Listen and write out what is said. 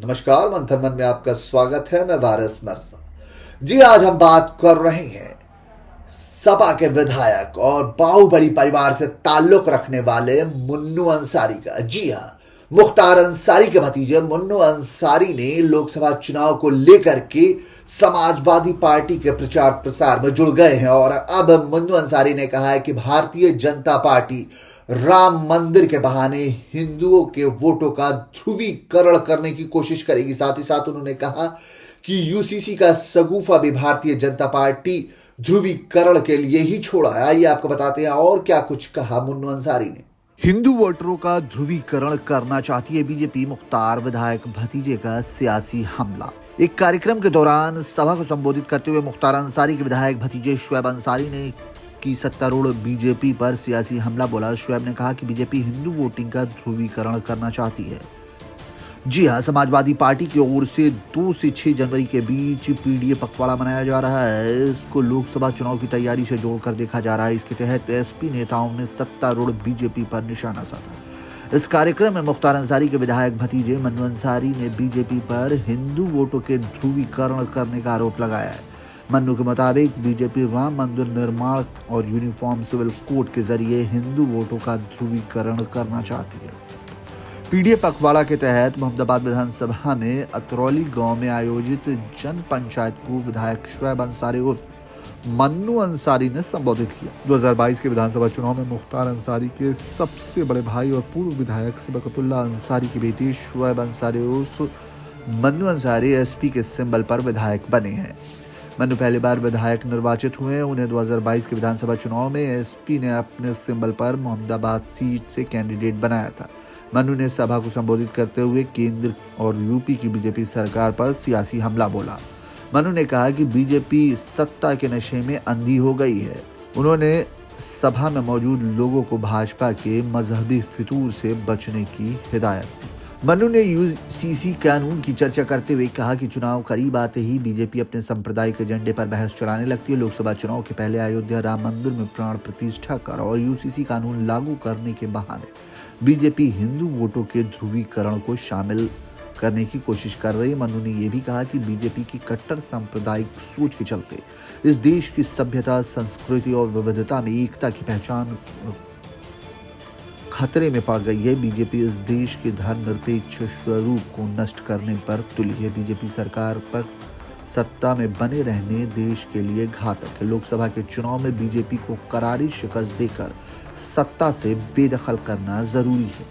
नमस्कार, मंथन मन में आपका स्वागत है। मैं वारिस मिर्जा। जी, आज हम बात कर रहे हैं सपा के विधायक और बाहुबली परिवार से ताल्लुक रखने वाले मुन्नू अंसारी का। जी हाँ, मुख्तार अंसारी के भतीजे मुन्नू अंसारी ने लोकसभा चुनाव को लेकर के समाजवादी पार्टी के प्रचार प्रसार में जुड़ गए हैं और अब मुन्नू अंसारी ने कहा है कि भारतीय जनता पार्टी राम मंदिर के बहाने हिंदुओं के वोटों का ध्रुवीकरण करने की कोशिश करेगी। साथ ही साथ उन्होंने कहा कि यूसीसी का शगुफा भी भारतीय जनता पार्टी ध्रुवीकरण के लिए ही छोड़ा है। आइए आपको बताते हैं और क्या कुछ कहा मुन्नू अंसारी ने। हिंदू वोटरों का ध्रुवीकरण करना चाहती है बीजेपी, मुख्तार विधायक भतीजे का सियासी हमला। एक कार्यक्रम के दौरान सभा को संबोधित करते हुए मुख्तार अंसारी के विधायक भतीजे शुएब अंसारी ने की सत्तारूढ़ बीजेपी पर सियासी हमला बोला। शुएब ने कहा कि बीजेपी हिंदू वोटिंग का ध्रुवीकरण करना चाहती है। जी हां, समाजवादी पार्टी की ओर से 2 से 6 जनवरी के बीच पीडीए पखवाड़ा मनाया जा रहा है। इसको लोकसभा चुनाव की तैयारी से जोड़कर देखा जा रहा है। इसके तहत एसपी नेताओं ने सत्तारूढ़ बीजेपी पर निशाना साधा। इस कार्यक्रम में मुख्तार अंसारी के विधायक भतीजे मन्नू अंसारी ने बीजेपी पर हिंदू वोटों के ध्रुवीकरण करने का आरोप लगाया है। मन्नू के मुताबिक बीजेपी राम मंदिर निर्माण और यूनिफॉर्म सिविल कोड के जरिए हिंदू वोटों का ध्रुवीकरण करना चाहती है। पीडीए पखवाड़ा के तहत मोहम्मदाबाद विधानसभा में अतरौली गांव में आयोजित जन पंचायत को विधायक शुएब अंसारी उर्फ मन्नू अंसारी ने संबोधित किया। 2022 के विधानसभा चुनाव में मुख्तार अंसारी के सबसे बड़े भाई और पूर्व विधायक सबकतुल्ला अंसारी की बेटी शुएब अंसारी उर्फ मन्नू अंसारी एसपी के सिंबल पर विधायक बने हैं। मन्नू पहली बार विधायक निर्वाचित हुए। उन्हें 2022 के विधानसभा चुनाव में एसपी ने अपने सिंबल पर मोहम्मदाबाद सीट से कैंडिडेट बनाया था। मन्नू ने सभा को संबोधित करते हुए केंद्र और यूपी की बीजेपी सरकार पर सियासी हमला बोला। मन्नू ने कहा कि बीजेपी सत्ता के नशे में अंधी हो गई है। उन्होंने सभा में मौजूद लोगों को भाजपा के मजहबी फितूर से बचने की हिदायत दी। मन्नू ने यूसीसी कानून की चर्चा करते हुए कहा कि चुनाव करीब आते ही बीजेपी अपने सांप्रदायिक एजेंडे पर बहस चलाने लगती है। लोकसभा चुनाव के पहले अयोध्या राम मंदिर में प्राण प्रतिष्ठा कर और यूसीसी कानून लागू करने के बहाने बीजेपी हिंदू वोटों के ध्रुवीकरण को शामिल करने की कोशिश कर रही है। मन्नू ने यह भी कहा कि बीजेपी की कट्टर सांप्रदायिक सोच के चलते इस देश की सभ्यता, संस्कृति और विविधता में एकता की पहचान खतरे में पड़ गई है। बीजेपी इस देश के धर्मनिरपेक्ष स्वरूप को नष्ट करने पर तुली है। बीजेपी सरकार पर सत्ता में बने रहने देश के लिए घातक है। लोकसभा के चुनाव में बीजेपी को करारी शिकस्त देकर सत्ता से बेदखल करना जरूरी है।